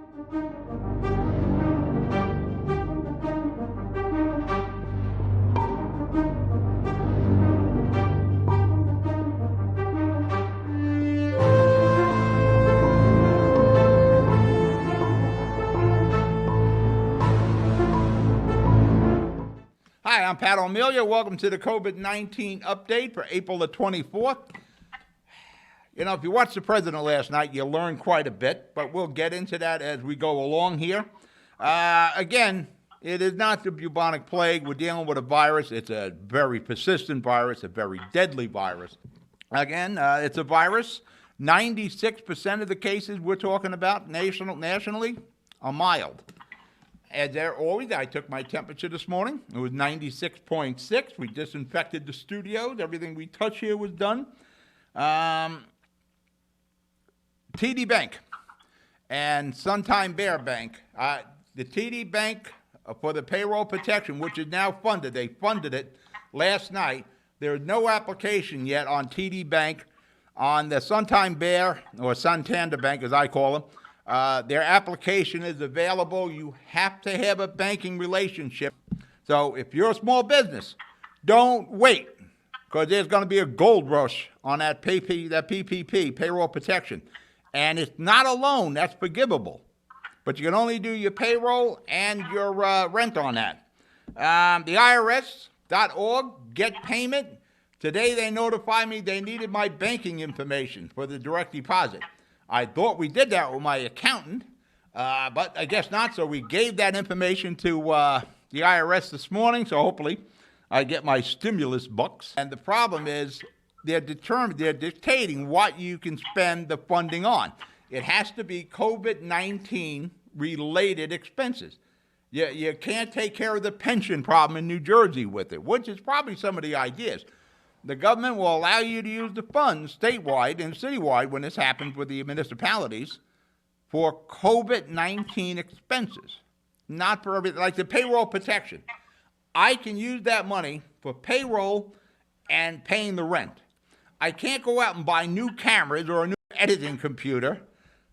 Hi, I'm Pat O'Melia. Welcome to the COVID-19 update for April the 24th. You know, if you watched the president last night, you learned quite a bit, but we'll get into that as we go along here. Again, it is not the bubonic plague. We're dealing with a virus. It's a very persistent virus, a very deadly virus. Again, it's a virus. 96% of the cases we're talking about nationally are mild. As there always, I took my temperature this morning. It was 96.6. We disinfected the studios. Everything we touch here was done. TD Bank and Suntime Bear Bank. The TD Bank for the payroll protection, which is now funded. They funded it last night. There is no application yet on TD Bank. On the Suntime Bear, or Santander Bank as I call them, their application is available. You have to have a banking relationship. So if you're a small business, don't wait, because there's going to be a gold rush on that PPP, payroll protection. And it's not a loan. That's forgivable. But you can only do your payroll and your rent on that. The IRS.org, get payment. Today they notified me they needed my banking information for the direct deposit. I thought we did that with my accountant, but I guess not. So we gave that information to the IRS this morning. So hopefully I get my stimulus bucks. And the problem is they're dictating what you can spend the funding on. It has to be COVID-19 related expenses. You can't take care of the pension problem in New Jersey with it, which is probably some of the ideas. The government will allow you to use the funds statewide and citywide when this happens with the municipalities for COVID-19 expenses, not for everything, like the payroll protection. I can use that money for payroll and paying the rent. I can't go out and buy new cameras or a new editing computer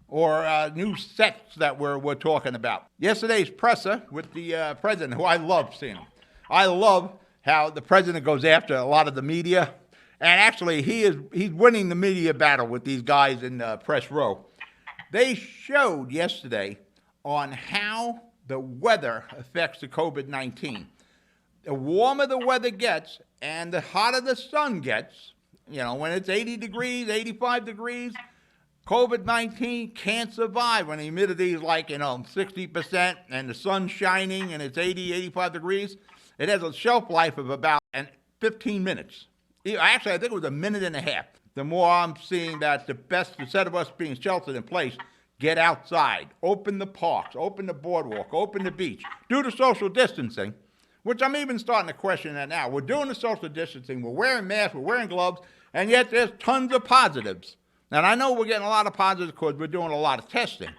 or new sets that we're talking about. Yesterday's presser with the president, who I love seeing him. I love how the president goes after a lot of the media. And actually, he's winning the media battle with these guys in the press row. They showed yesterday on how the weather affects the COVID-19. The warmer the weather gets and the hotter the sun gets, you know, when it's 80 degrees, 85 degrees, COVID-19 can't survive when the humidity is like, 60% and the sun's shining and it's 80, 85 degrees. It has a shelf life of about 15 minutes. Actually, I think it was a minute and a half. The more I'm seeing that the best, instead of us being sheltered in place, get outside, open the parks, open the boardwalk, open the beach, do the social distancing, which I'm even starting to question that now. We're doing the social distancing, we're wearing masks, we're wearing gloves, and yet there's tons of positives. And I know we're getting a lot of positives because we're doing a lot of testing.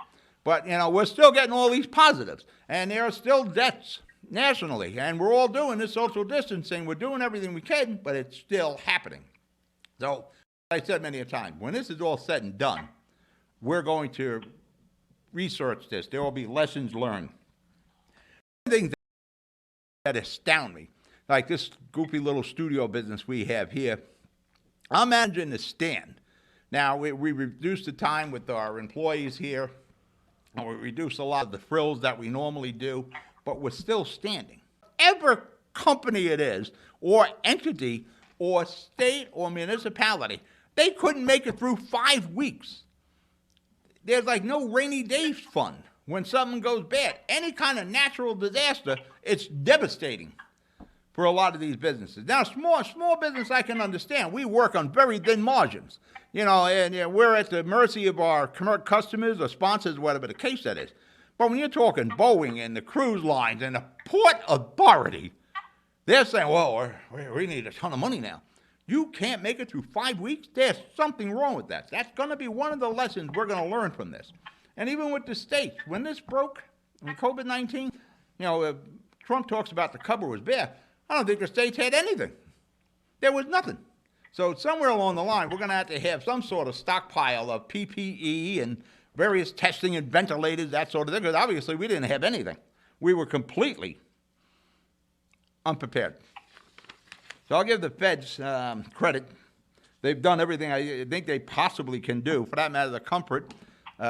But, we're still getting all these positives. And there are still deaths nationally, and we're all doing this social distancing. We're doing everything we can, but it's still happening. So, as I said many a time, when this is all said and done, we're going to research this. There will be lessons learned. Things that astound me, like this goofy little studio business we have here. I'm managing the stand. Now, we reduced the time with our employees here, and we reduced a lot of the frills that we normally do, but we're still standing. Whatever company it is, or entity, or state, or municipality, they couldn't make it through 5 weeks. There's like no rainy day fund when something goes bad. Any kind of natural disaster, it's devastating for a lot of these businesses. Now, small business I can understand. We work on very thin margins, and we're at the mercy of our customers or sponsors, whatever the case that is. But when you're talking Boeing and the cruise lines and the Port Authority, they're saying, well, we need a ton of money now. You can't make it through 5 weeks? There's something wrong with that. That's going to be one of the lessons we're going to learn from this. And even with the states, when this broke, when COVID-19, Trump talks about the cover was bare. I don't think the states had anything. There was nothing. So somewhere along the line, we're going to have some sort of stockpile of PPE and various testing and ventilators, that sort of thing, because obviously we didn't have anything. We were completely unprepared. So I'll give the feds credit. They've done everything I think they possibly can do. For that matter, the Comfort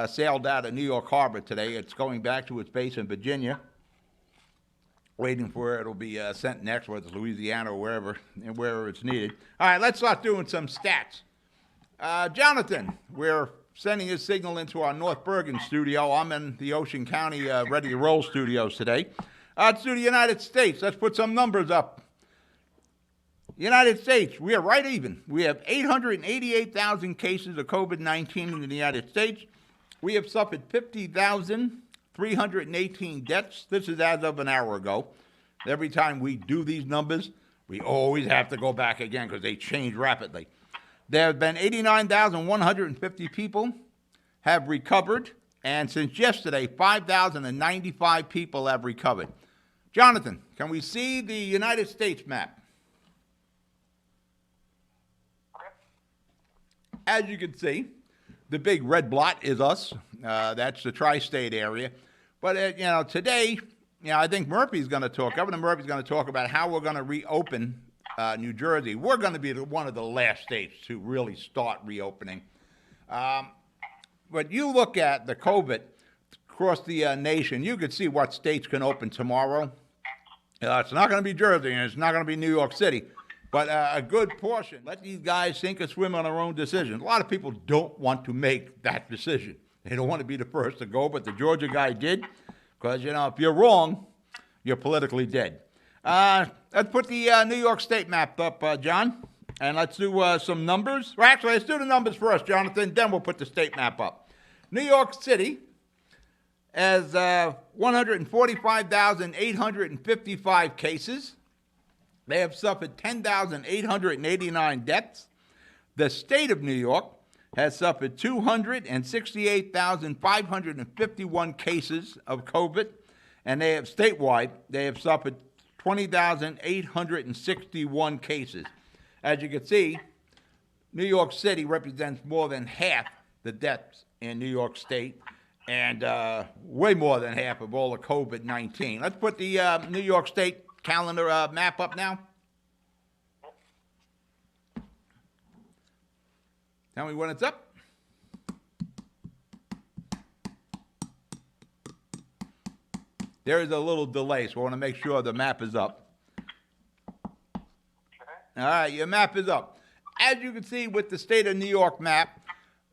sailed out of New York Harbor today. It's going back to its base in Virginia, waiting for where it'll be sent next, whether it's Louisiana or wherever it's needed. All right, let's start doing some stats. Jonathan, we're sending his signal into our North Bergen studio. I'm in the Ocean County Ready to Roll studios today. Let's do the United States. Let's put some numbers up. United States, we are right even. We have 888,000 cases of COVID-19 in the United States. We have suffered 50,318 deaths. This is as of an hour ago. Every time we do these numbers, we always have to go back again because they change rapidly. There have been 89,150 people have recovered, and since yesterday, 5,095 people have recovered. Jonathan, can we see the United States map? As you can see, the big red blot is us. That's the tri-state area. But, today, I think Governor Murphy's going to talk about how we're going to reopen New Jersey. We're going to be one of the last states to really start reopening. But you look at the COVID across the nation, you can see what states can open tomorrow. It's not going to be Jersey, and it's not going to be New York City. But a good portion, let these guys sink or swim on their own decisions. A lot of people don't want to make that decision. They don't want to be the first to go, but the Georgia guy did. Because, if you're wrong, you're politically dead. Let's put the New York State map up, John. And let's do some numbers. Well, actually, let's do the numbers first, Jonathan. Then we'll put the state map up. New York City has 145,855 cases. They have suffered 10,889 deaths. The state of New York has suffered 268,551 cases of COVID, and they have suffered 20,861 cases. As you can see, New York City represents more than half the deaths in New York State, and way more than half of all the COVID-19. Let's put the New York State calendar map up now. Tell me when it's up. There is a little delay, so I want to make sure the map is up. All right, your map is up. As you can see with the state of New York map,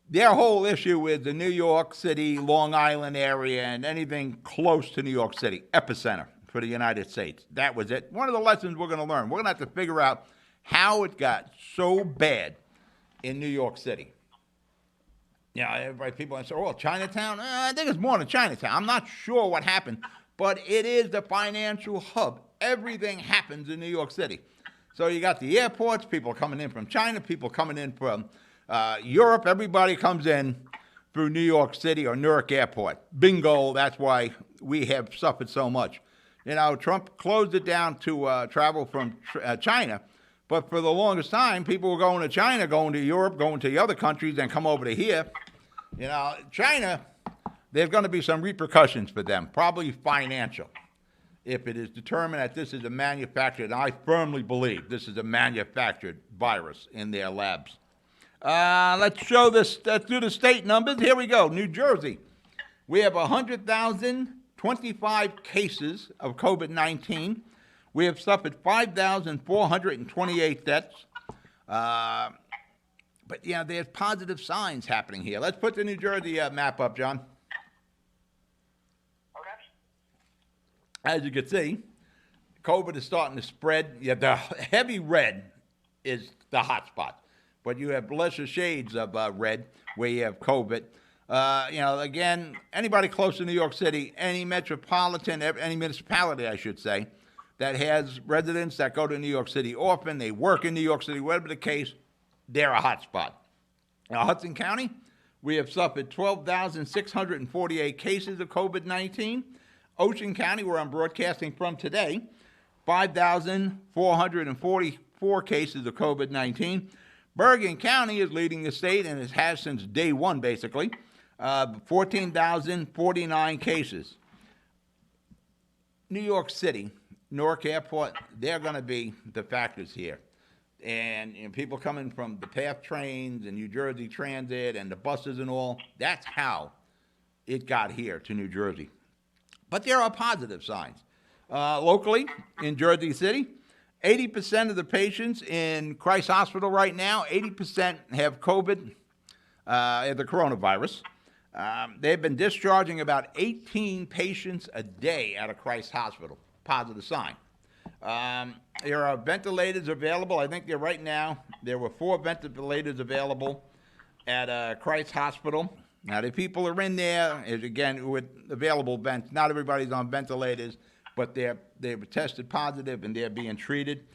their whole issue is the New York City, Long Island area, and anything close to New York City, epicenter for the United States. That was it. One of the lessons we're going to learn. We're going to have to figure out how it got so bad in New York City. People say, oh, Chinatown? I think it's more than Chinatown. I'm not sure what happened, but it is the financial hub. Everything happens in New York City. So you got the airports, people coming in from China, people coming in from Europe. Everybody comes in through New York City or Newark Airport. Bingo, that's why we have suffered so much. Trump closed it down to travel from China. But for the longest time, people were going to China, going to Europe, going to the other countries, and come over to here. China, there's going to be some repercussions for them, probably financial, if it is determined that this is a manufactured, and I firmly believe this is a manufactured virus in their labs. Let's do the state numbers. Here we go. New Jersey, we have 100,025 cases of COVID-19. We have suffered 5,428 deaths. But, there's positive signs happening here. Let's put the New Jersey map up, John. Okay. As you can see, COVID is starting to spread. The heavy red is the hot spot. But you have lesser shades of red where you have COVID. Again, anybody close to New York City, any municipality, I should say, that has residents that go to New York City often, they work in New York City, whatever the case, they're a hot spot. Now, Hudson County, we have suffered 12,648 cases of COVID-19. Ocean County, where I'm broadcasting from today, 5,444 cases of COVID-19. Bergen County is leading the state, and it has since day one, basically. 14,049 cases. New York City, Newark Airport, they're going to be the factors here. And people coming from the PATH trains and New Jersey Transit and the buses and all, that's how it got here to New Jersey. But there are positive signs. Locally, in Jersey City, 80% of the patients in Christ Hospital right now, 80% have COVID, the coronavirus. They've been discharging about 18 patients a day out of Christ Hospital. Positive sign. There are ventilators available. I think right now there were 4 ventilators available at Christ Hospital. Now, the people are in there, again, with available vents. Not everybody's on ventilators, but they were tested positive and they're being treated.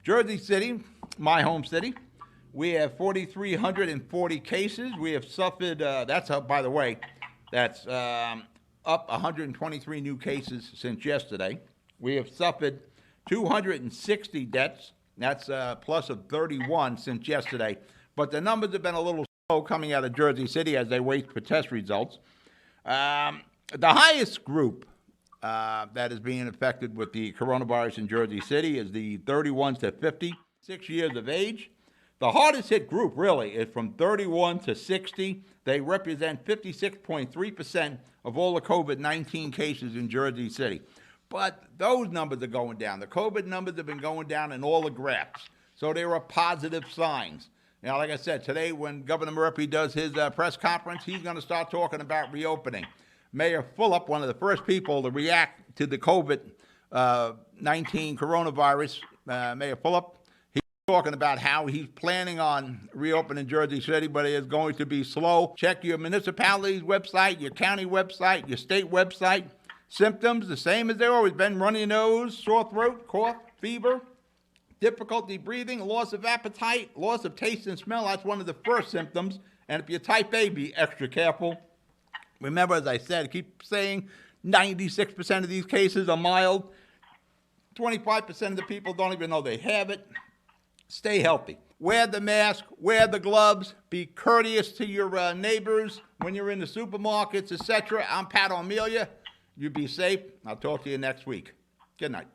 Jersey City, my home city, we have 4,340 cases. We have suffered, that's up, by the way, that's up 123 new cases since yesterday. We have suffered 260 deaths. That's a plus of 31 since yesterday. But the numbers have been a little slow coming out of Jersey City as they wait for test results. The highest group that is being affected with the coronavirus in Jersey City is the 31 to 56 years of age. The hardest hit group really is from 31 to 60. They represent 56.3% of all the COVID-19 cases in Jersey City. But those numbers are going down. The COVID numbers have been going down in all the graphs. So there are positive signs. Now, like I said, today when Governor Murphy does his press conference, he's going to start talking about reopening. Mayor Fulop, one of the first people to react to the COVID-19 coronavirus, Mayor Fulop, he's talking about how he's planning on reopening Jersey City, but it is going to be slow. Check your municipality's website, your county website, your state website. Symptoms, the same as they've always been: runny nose, sore throat, cough, fever, difficulty breathing, loss of appetite, loss of taste and smell. That's one of the first symptoms. And if you're type A, be extra careful. Remember, as I said, keep saying 96% of these cases are mild. 25% of the people don't even know they have it. Stay healthy. Wear the mask, wear the gloves, be courteous to your neighbors when you're in the supermarkets, etc. I'm Pat O'Melia. You be safe. I'll talk to you next week. Good night.